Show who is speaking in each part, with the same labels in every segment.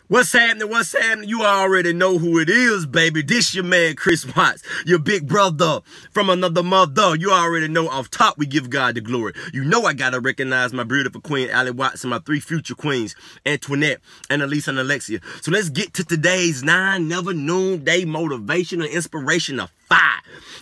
Speaker 1: What's happening? What's happening? You already know who it is, baby. This your man, Chris Watts, your big brother from another mother. You already know off top we give God the glory. You know I gotta recognize my beautiful queen, Allie Watts, and my three future queens, Antoinette, and Elisa and Alexia. So let's get to today's 9 Never Noonday motivation and inspiration of 5.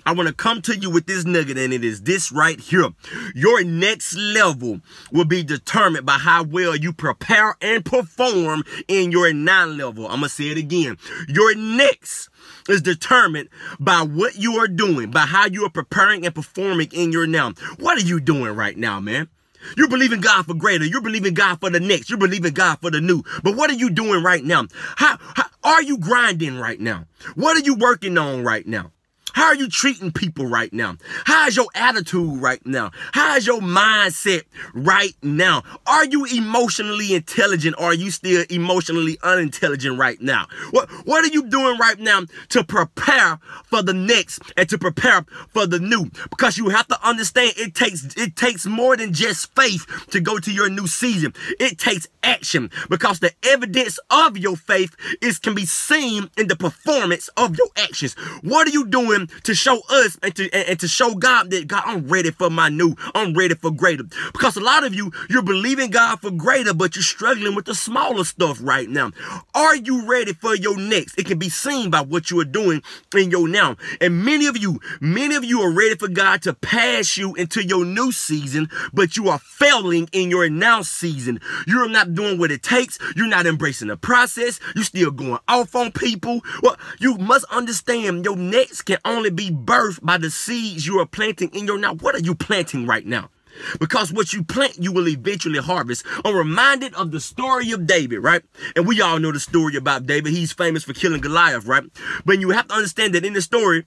Speaker 1: I want to come to you with this nugget, and it is this right here. Your next level will be determined by how well you prepare and perform in your 9 level. I'm going to say it again. Your next is determined by what you are doing, by how you are preparing and performing in your now. What are you doing right now, man? You're believing God for greater. You're believing God for the next. You're believing God for the new. But what are you doing right now? How are you grinding right now? What are you working on right now? How are you treating people right now? How is your attitude right now? How is your mindset right now? Are you emotionally intelligent, or are you still emotionally unintelligent right now? What are you doing right now to prepare for the next and to prepare for the new? Because you have to understand it takes more than just faith to go to your new season. It takes action, because the evidence of your faith can be seen in the performance of your actions. What are you doing to show us and to show God that, God, I'm ready for my new, I'm ready for greater? Because a lot of you're believing God for greater, but you're struggling with the smaller stuff right now. Are you ready for your next? It can be seen by what you are doing in your now. And many of you are ready for God to pass you into your new season, but you are failing in your now season. You're not doing what it takes. You're not embracing the process. You're still going off on people. Well, you must understand your next can only be birthed by the seeds you are planting in your now. What are you planting right now? Because what you plant, you will eventually harvest. I'm reminded of the story of David, right? And we all know the story about David. He's famous for killing Goliath, right? But you have to understand that in the story,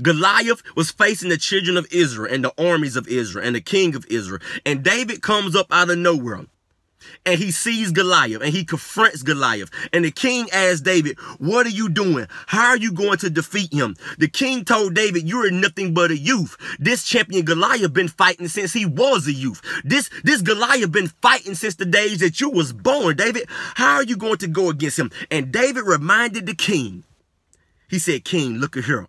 Speaker 1: Goliath was facing the children of Israel and the armies of Israel and the king of Israel. And David comes up out of nowhere, and he sees Goliath, and he confronts Goliath. And the king asked David, what are you doing? How are you going to defeat him? The king told David, you are nothing but a youth. This champion Goliath been fighting since he was a youth. This Goliath been fighting since the days that you was born. David, how are you going to go against him? And David reminded the king. He said, King, look at here.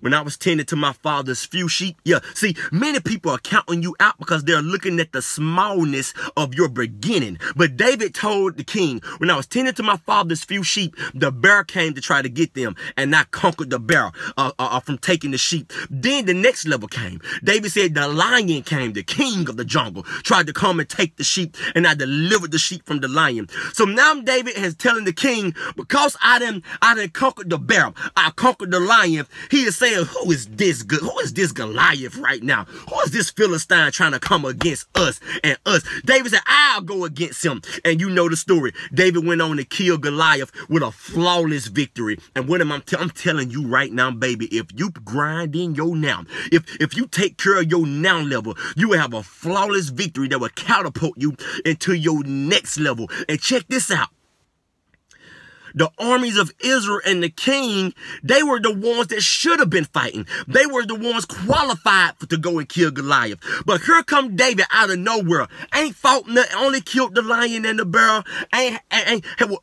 Speaker 1: When I was tending to my father's few sheep. Yeah, see, many people are counting you out because they're looking at the smallness of your beginning. But David told the king, when I was tending to my father's few sheep, the bear came to try to get them, and I conquered the bear from taking the sheep. Then the next level came. David said the lion came, the king of the jungle, tried to come and take the sheep, and I delivered the sheep from the lion. So now David is telling the king, because I done conquered the bear, I conquered the lion. He is saying, who is this Goliath right now? Who is this Philistine trying to come against us and us? David said, I'll go against him. And you know the story. David went on to kill Goliath with a flawless victory. And what I'm telling you right now, baby, if you grind in your now, if you take care of your now level, you will have a flawless victory that will catapult you into your next level. And check this out. The armies of Israel and the king, they were the ones that should have been fighting. They were the ones qualified to go and kill Goliath. But here come David out of nowhere. Ain't fought nothing, only killed the lion and the bear.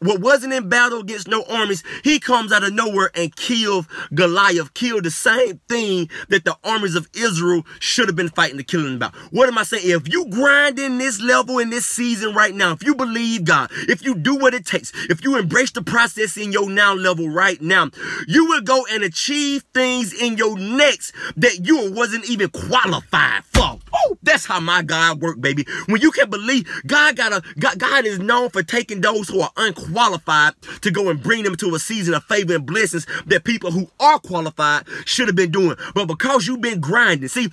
Speaker 1: Wasn't in battle against no armies. He comes out of nowhere and killed Goliath. Killed the same thing that the armies of Israel should have been fighting to kill him about. What am I saying? If you grind in this level, in this season right now, if you believe God, if you do what it takes, if you embrace the process in your now level right now, you will go and achieve things in your next that you wasn't even qualified for. Oh, that's how my God work, baby. When you can believe, God is known for taking those who are unqualified to go and bring them to a season of favor and blessings that people who are qualified should have been doing. But because you've been grinding, see,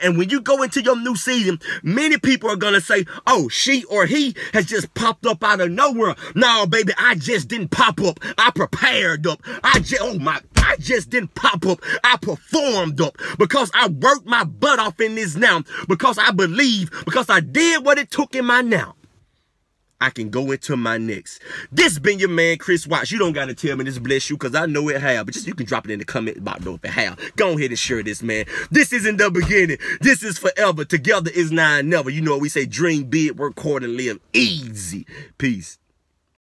Speaker 1: and when you go into your new season, many people are going to say, oh, she or he has just popped up out of nowhere. No, baby, I just didn't pop up. I prepared up. I just didn't pop up. I performed up because I worked my butt off in this now, because I believe, because I did what it took in my now. I can go into my next. This been your man, Chris Watts. You don't got to tell me this bless you, because I know it have. But just you can drop it in the comment box if it have. Go ahead and share this, man. This isn't the beginning. This is forever. Together is 9 never. You know what we say, dream big, work hard, and live easy. Peace.